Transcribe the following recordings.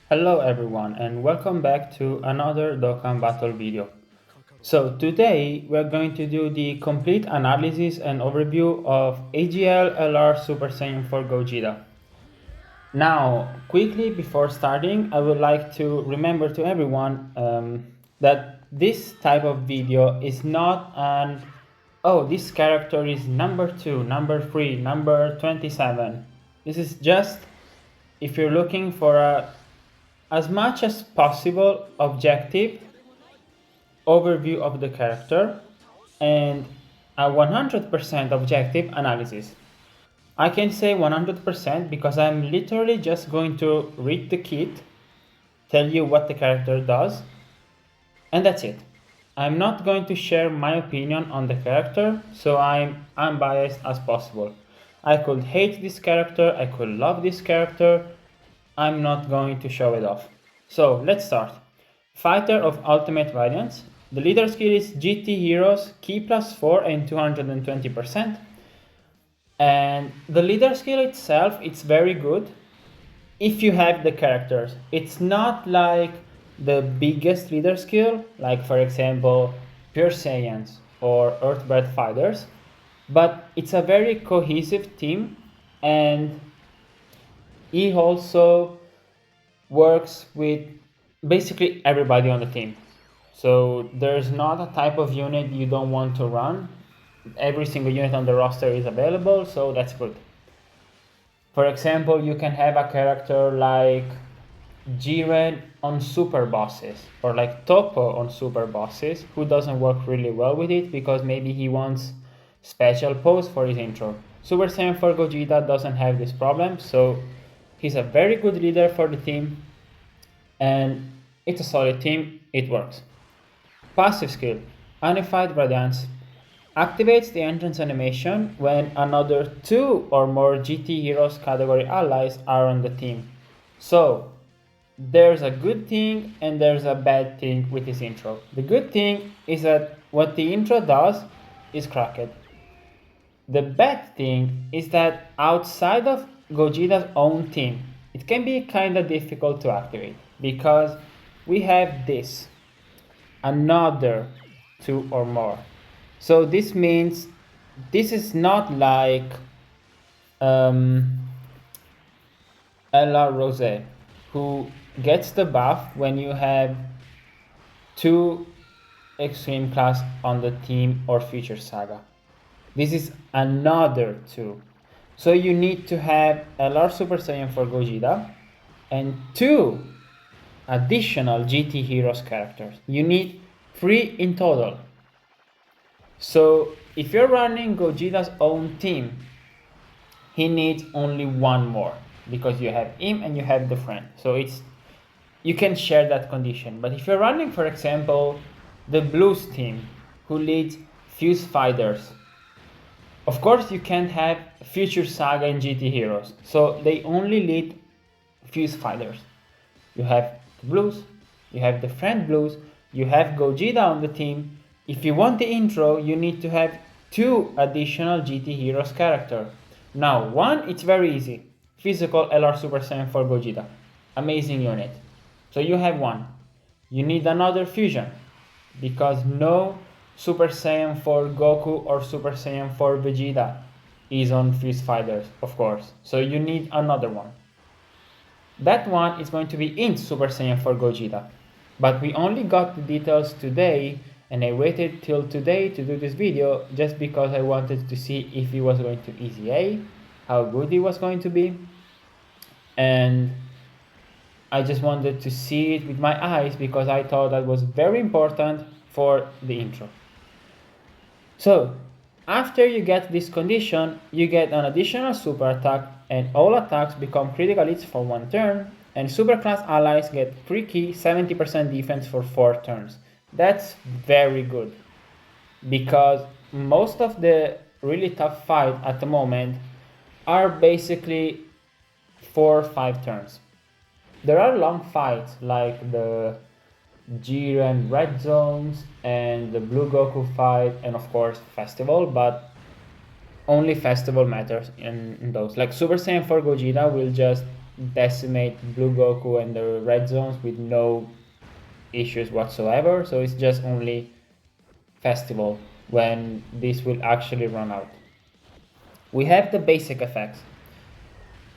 Hello everyone and welcome back to another Dokkan battle video. So today we're going to do the complete analysis and overview of AGL LR Super Saiyan 4 Gogeta. Now, quickly before starting, I would like to remember to everyone that this type of video is not an oh, this character is number 2, number 3, number 27. This is just if you're looking for a as much as possible objective overview of the character and a 100% objective analysis. I can say 100% because I'm literally just going to read the kit, tell you what the character does, and that's it. I'm not going to share my opinion on the character, so I'm unbiased as possible. I could hate this character, I could love this character, I'm not going to show it off. So let's start. Fighter of Ultimate Radiance. The leader skill is GT Heroes, Ki plus 4 and 220%. And the leader skill itself, it's very good if you have the characters. It's not like the biggest leader skill, like for example, Pure Saiyans or Earthbred Fighters, but it's a very cohesive team and he also works with basically everybody on the team. So there's not a type of unit you don't want to run. Every single unit on the roster is available, so that's good. For example, you can have a character like Jiren on super bosses or like Topo on super bosses who doesn't work really well with it because maybe he wants special pose for his intro. Super Saiyan 4 Gogeta doesn't have this problem, so he's a very good leader for the team and it's a solid team, it works. Passive skill, Unified Radiance, activates the entrance animation when another 2 or more GT Heroes category allies are on the team. So there's a good thing and there's a bad thing with this intro. The good thing is that what the intro does is cracked. The bad thing is that outside of Gogeta's own team, it can be kind of difficult to activate because we have this, another 2 or more. So this means this is not like Ella Rose, who gets the buff when you have 2 extreme class on the team or future saga. This is another 2. So you need to have LR Super Saiyan for Gogeta and 2 additional GT Heroes characters. You need 3 in total. So if you're running Gogeta's own team, he needs only 1 more because you have him and you have the friend. So you can share that condition. But if you're running, for example, the Blues team who leads Fuse Fighters, of course you can't have Future Saga and GT Heroes. So they only lead Fuse Fighters. You have the Blues, you have the friend Blues, you have Gogeta on the team. If you want the intro, you need to have 2 additional GT Heroes character. Now, 1, it's very easy. Physical LR Super Saiyan 4 Gogeta. Amazing unit. So you have 1. You need another fusion because no Super Saiyan 4 Goku or Super Saiyan 4 Vegeta is on Fuse Fighters, of course. So you need another one. That one is going to be in Super Saiyan 4 Gogeta. But we only got the details today and I waited till today to do this video just because I wanted to see if he was going to EZA, how good he was going to be. And I just wanted to see it with my eyes because I thought that was very important for the intro. So after you get this condition, you get an additional super attack and all attacks become critical hits for 1 turn and superclass allies get free key 70% defense for 4 turns. That's very good because most of the really tough fights at the moment are basically 4 or 5 turns. There are long fights like the Jiren Red Zones and the Blue Goku fight and of course Festival, but only Festival matters in those. Like Super Saiyan 4 Gogeta will just decimate Blue Goku and the red zones with no issues whatsoever. So it's just only festival when this will actually run out. We have the basic effects.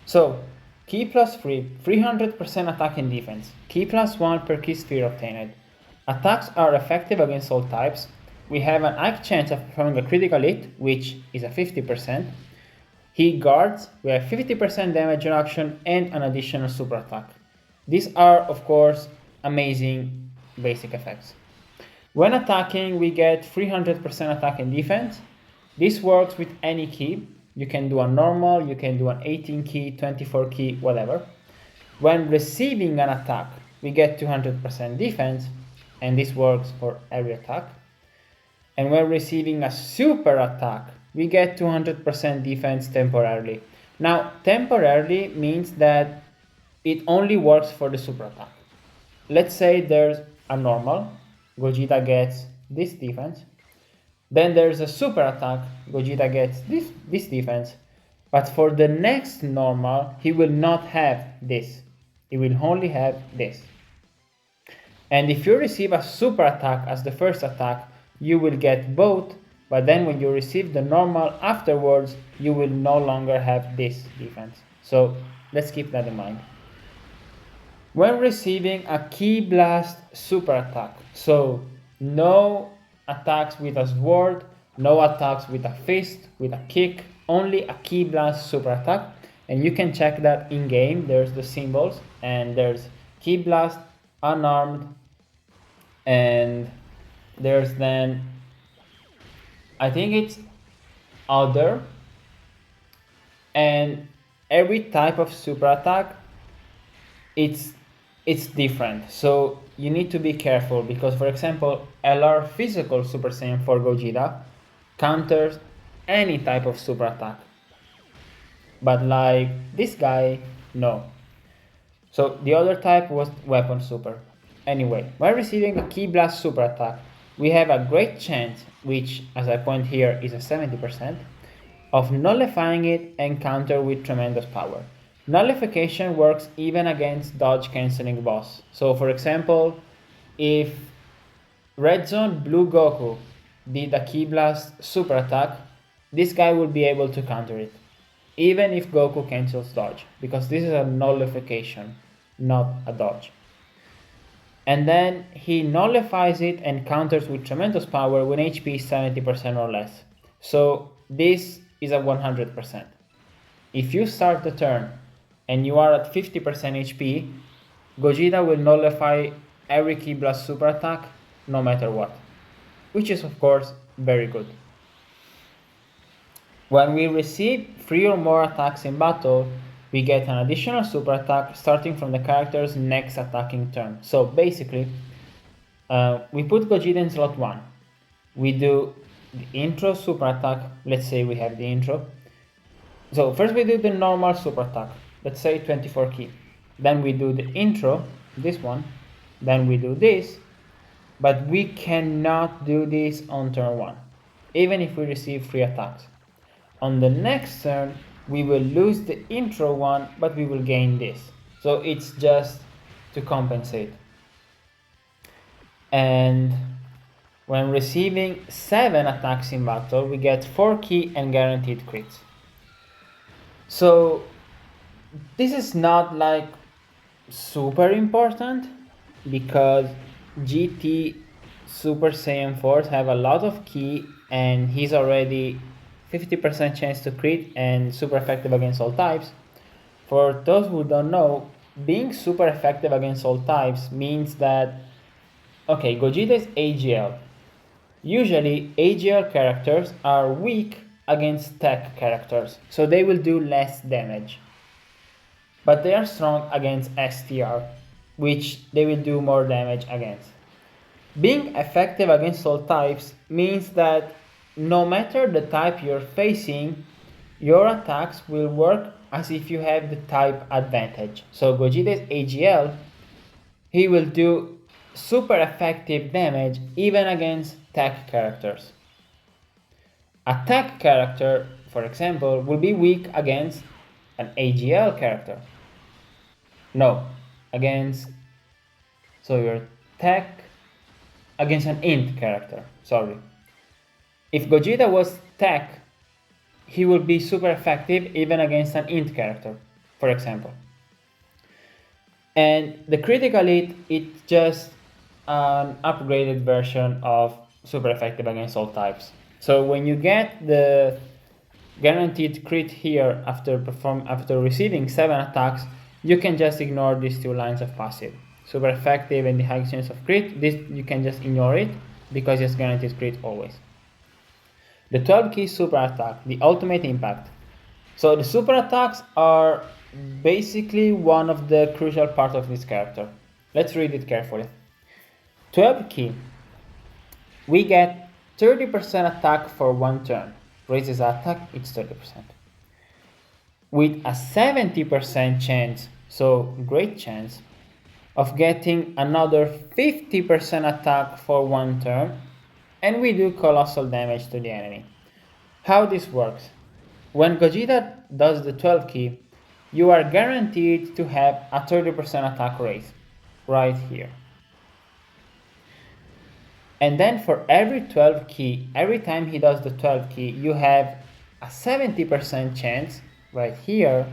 So key plus 3, 300% attack and defense. Key plus 1 per key sphere obtained. Attacks are effective against all types. We have an high chance of performing a critical hit, which is a 50%. He guards, we have 50% damage reduction and an additional super attack. These are, of course, amazing basic effects. When attacking, we get 300% attack and defense. This works with any key. You can do a normal, you can do an 18 key, 24 key, whatever. When receiving an attack, we get 200% defense, and this works for every attack. And when receiving a super attack, we get 200% defense temporarily. Now, temporarily means that it only works for the super attack. Let's say there's a normal, Gogeta gets this defense. Then there's a super attack, Gogeta gets this defense. But for the next normal, he will not have this. He will only have this. And if you receive a super attack as the first attack, you will get both, but then when you receive the normal afterwards, you will no longer have this defense. So let's keep that in mind. When receiving a Ki Blast super attack, so no attacks with a sword, no attacks with a fist, with a kick, only a Ki Blast super attack. And you can check that in game. There's the symbols, and there's Ki Blast, unarmed, and there's then, I think it's other, and every type of super attack, it's different. So you need to be careful because, for example, LR physical Super Saiyan 4 Gogeta counters any type of super attack. But like this guy, no. So the other type was weapon super. Anyway, when receiving a Ki Blast super attack, we have a great chance, which as I point here is a 70%, of nullifying it and counter with tremendous power. Nullification works even against dodge cancelling boss. So for example, if Red Zone Blue Goku did a Ki Blast super attack, this guy will be able to counter it, even if Goku cancels dodge, because this is a nullification, not a dodge. And then he nullifies it and counters with tremendous power when HP is 70% or less. So this is a 100%. If you start the turn and you are at 50% HP, Gogeta will nullify every Ki Blast super attack no matter what, which is of course very good. When we receive 3 or more attacks in battle, we get an additional super attack starting from the character's next attacking turn. So basically, we put Gogeta in slot 1. We do the intro super attack. Let's say we have the intro. So first we do the normal super attack. Let's say 24 key. Then we do the intro, this one. Then we do this. But we cannot do this on turn 1, even if we receive 3 attacks. On the next turn, we will lose the intro one, but we will gain this. So it's just to compensate. And when receiving 7 attacks in battle, we get 4 key and guaranteed crits. So this is not like super important because GT Super Saiyan 4s have a lot of key and he's already 50% chance to crit and super effective against all types. For those who don't know, being super effective against all types means that, okay, Gogeta is AGL. Usually AGL characters are weak against tech characters, so they will do less damage. But they are strong against STR, which they will do more damage against. Being effective against all types means that no matter the type you're facing, your attacks will work as if you have the type advantage. So Gogeta's AGL, he will do super effective damage even against tech characters. A tech character, for example, will be weak against an AGL character. No, against, so your tech against an int character, sorry. If Gogeta was tech, he would be super effective even against an int character, for example. And the critical hit, it's just an upgraded version of super effective against all types. So when you get the guaranteed crit here after receiving 7 attacks, you can just ignore these 2 lines of passive. Super effective and the high chance of crit, this you can just ignore it because it's guaranteed crit always. The 12 key super attack, the ultimate impact. So the super attacks are basically one of the crucial parts of this character. Let's read it carefully. 12 key. We get 30% attack for 1 turn. Raises attack, it's 30%. With a 70% chance, so great chance, of getting another 50% attack for 1 turn, and we do colossal damage to the enemy. How this works? When Gogeta does the 12 key, you are guaranteed to have a 30% attack rate, right here. And then for every 12 key, every time he does the 12 key, you have a 70% chance, right here,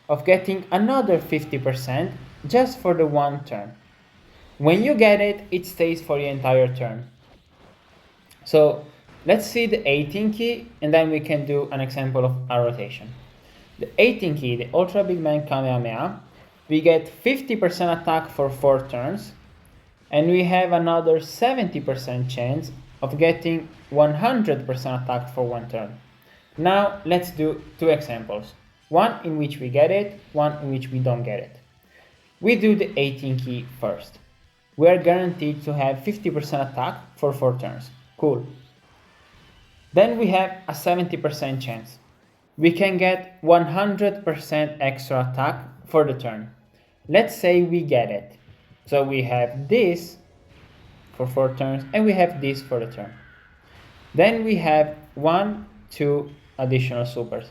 of getting another 50% just for the 1 turn. When you get it, it stays for the entire turn. So let's see the 18 key, and then we can do an example of a rotation. The 18 key, the Ultra Big Man Kamehameha, we get 50% attack for 4 turns, and we have another 70% chance of getting 100% attack for 1 turn. Now let's do 2 examples. One in which we get it, one in which we don't get it. We do the 18 key first. We are guaranteed to have 50% attack for 4 turns. Cool. Then we have a 70% chance. We can get 100% extra attack for the turn. Let's say we get it. So we have this for 4 turns and we have this for the turn. Then we have 1, 2 additional supers.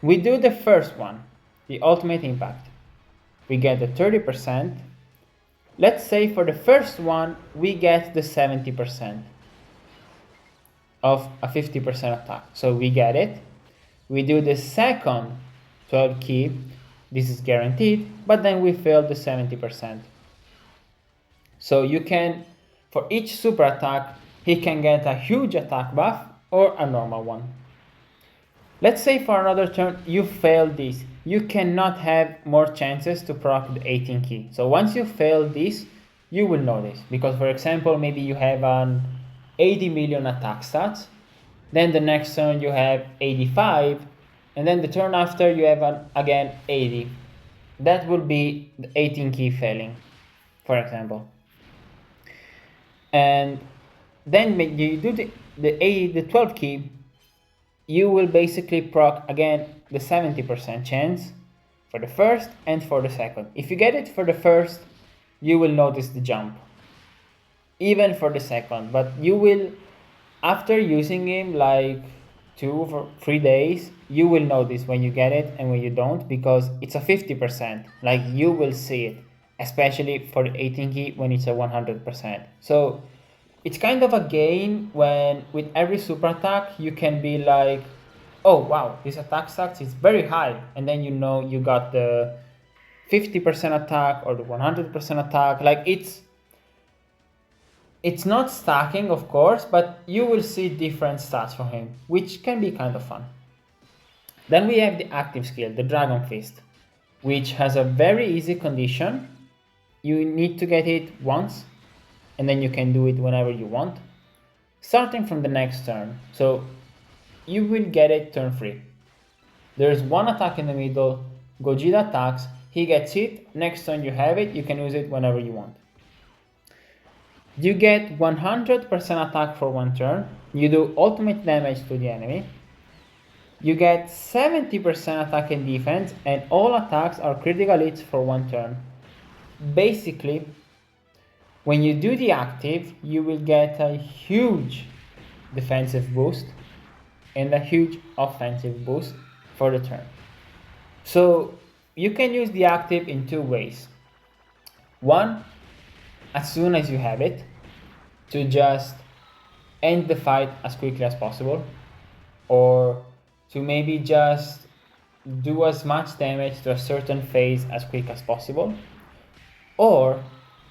We do the first one, the ultimate impact. We get the 30%. Let's say for the first one, we get the 70% of a 50% attack. So we get it. We do the second 12 key. This is guaranteed, but then we fail the 70%. So you can, for each super attack, he can get a huge attack buff or a normal one. Let's say for another turn you fail this. You cannot have more chances to proc the 18 key. So once you fail this, you will know this. Because for example, maybe you have an 80 million attack stats, then the next turn you have 85, and then the turn after you have again 80. That would be the 18 key failing, for example. And then you do the 12 key, you will basically proc again the 70% chance for the first and for the second. If you get it for the first, you will notice the jump. Even for the second, but you will, after using him like 2 or 3 days, you will notice when you get it and when you don't, because it's a 50%. Like you will see it, especially for the 18 key when it's a 100%. So it's kind of a game when with every super attack you can be like, oh wow, this attack stats is very high, and then you know you got the 50% attack or the 100% attack. Like it's not stacking, of course, but you will see different stats from him, which can be kind of fun. Then we have the active skill, the Dragon Fist, which has a very easy condition. You need to get it once, and then you can do it whenever you want, starting from the next turn. So you will get it turn 3. There's one attack in the middle, Gogeta attacks, he gets hit, next turn you have it, you can use it whenever you want. You get 100% attack for 1 turn, you do ultimate damage to the enemy, you get 70% attack and defense, and all attacks are critical hits for 1 turn. Basically, when you do the active, you will get a huge defensive boost and a huge offensive boost for the turn. So you can use the active in two ways. One, as soon as you have it, to just end the fight as quickly as possible, or to maybe just do as much damage to a certain phase as quick as possible, or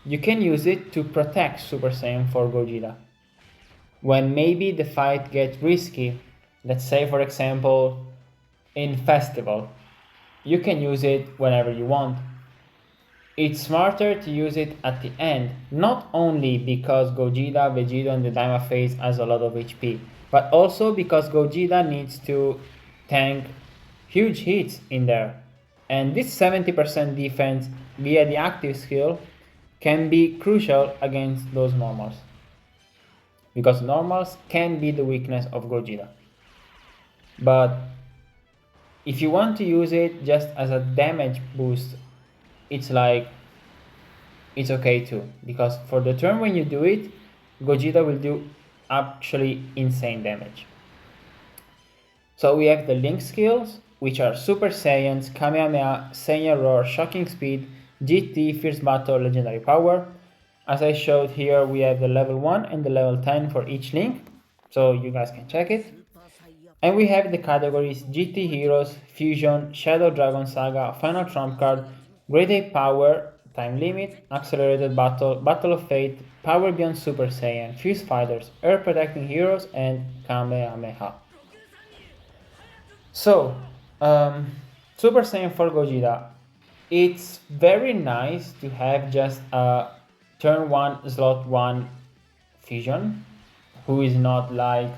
you can use it to protect Super Saiyan 4 Gogeta. When maybe the fight gets risky, let's say for example in Festival, you can use it whenever you want. It's smarter to use it at the end, not only because Gogeta, Vegeta in the Daima phase has a lot of HP, but also because Gogeta needs to tank huge hits in there. And this 70% defense via the active skill can be crucial against those normals, because normals can be the weakness of Gogeta. But if you want to use it just as a damage boost, it's okay too, because for the turn when you do it, Gogeta will do actually insane damage. So we have the Link skills, which are Super Saiyans, Kamehameha, Saiyan Roar, Shocking Speed, GT, Fierce Battle, Legendary Power. As I showed here, we have the level 1 and the level 10 for each Link, so you guys can check it. And we have the categories GT Heroes, Fusion, Shadow Dragon Saga, Final Trump Card, Great Ape Power, Time Limit, Accelerated Battle, Battle of Fate, Power Beyond Super Saiyan, Fuse Fighters, Earth Protecting Heroes, and Kamehameha. So, Super Saiyan 4 Gogeta, it's very nice to have just a turn 1, slot 1 Fusion, who is not like,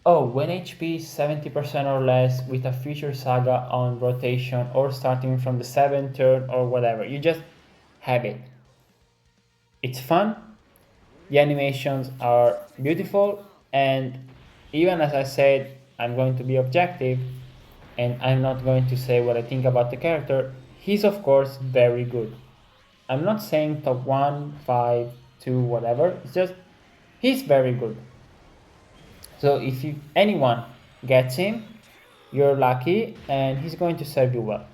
oh, when HP is 70% or less with a Future Saga on rotation or starting from the 7th turn or whatever. You just have it. It's fun, the animations are beautiful, and even as I said, I'm going to be objective and I'm not going to say what I think about the character. He's of course very good. I'm not saying top 1, 5, 2, whatever. It's just he's very good. So if anyone gets him, you're lucky and he's going to serve you well.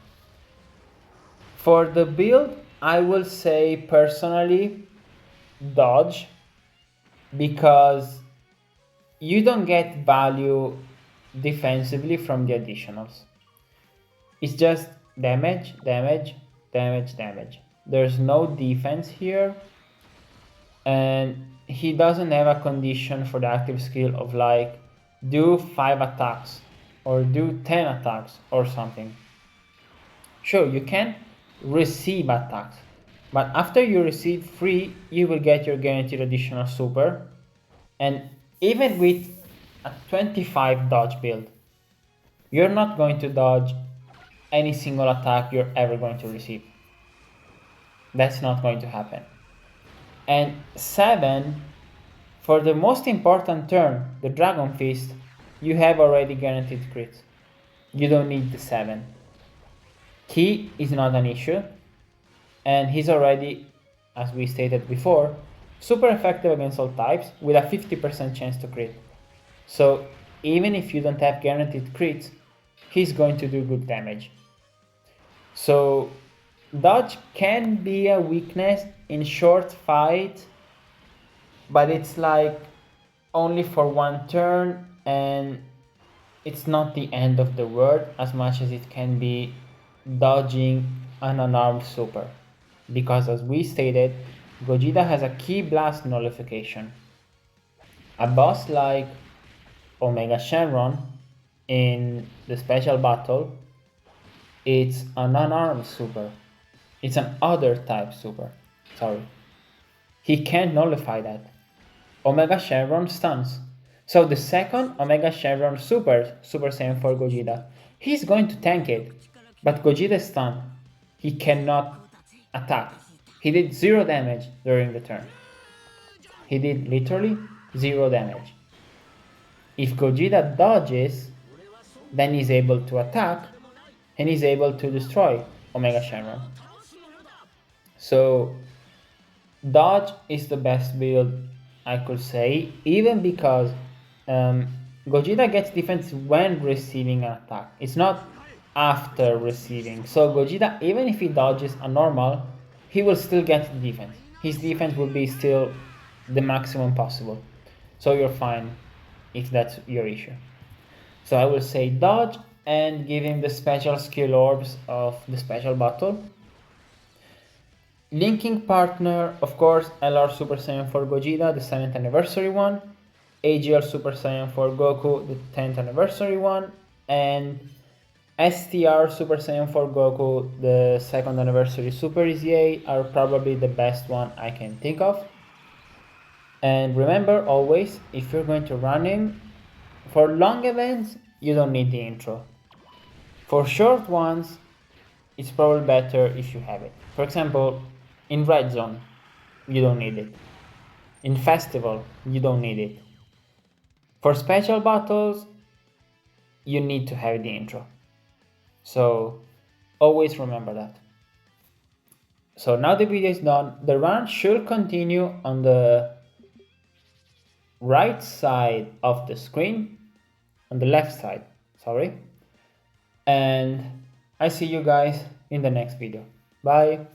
For the build, I will say personally dodge, because you don't get value defensively from the additionals. It's just damage, damage, damage, damage. There's no defense here, and he doesn't have a condition for the active skill of like do 5 attacks or do 10 attacks or something. Sure, you can receive attacks, but after you receive 3, you will get your guaranteed additional super, and even with a 25 dodge build, you're not going to dodge any single attack you're ever going to receive. That's not going to happen. And 7, for the most important turn, the Dragon Fist, you have already guaranteed crits. You don't need the 7. Ki is not an issue, and he's already, as we stated before, super effective against all types with a 50% chance to crit. So even if you don't have guaranteed crits, he's going to do good damage. So dodge can be a weakness in short fight, but it's like only for 1 turn, and it's not the end of the world as much as it can be dodging an unarmed super, because as we stated, Gogeta has a Ki Blast nullification. A boss like Omega Shenron in the special battle, it's an unarmed super. It's an other type super. Sorry. He can't nullify that. Omega Shenron stuns. So the second Omega Shenron Super Saiyan 4 Gogeta, he's going to tank it. But Gogeta is stunned. He cannot attack. He did 0 damage during the turn. He did literally 0 damage. If Gogeta dodges, then he's able to attack and he's able to destroy Omega Shenron. So dodge is the best build, I could say, even because Gogeta gets defense when receiving an attack. It's not after receiving. So Gogeta, even if he dodges a normal, he will still get the defense. His defense will be still the maximum possible. So you're fine if that's your issue. So I will say dodge and give him the special skill orbs of the special battle. Linking partner, of course, LR Super Saiyan for Gogeta, the 7th anniversary one. AGL Super Saiyan for Goku, the 10th anniversary one. And STR Super Saiyan for Goku, the 2nd anniversary Super EZA are probably the best one I can think of. And remember always, if you're going to run him, for long events, you don't need the intro. For short ones, it's probably better if you have it. For example, in Red Zone, you don't need it. In Festival, you don't need it. For special battles, you need to have the intro. So always remember that. So now the video is done. The run should continue on the right side of the screen, on the left side, sorry. And I see you guys in the next video. Bye.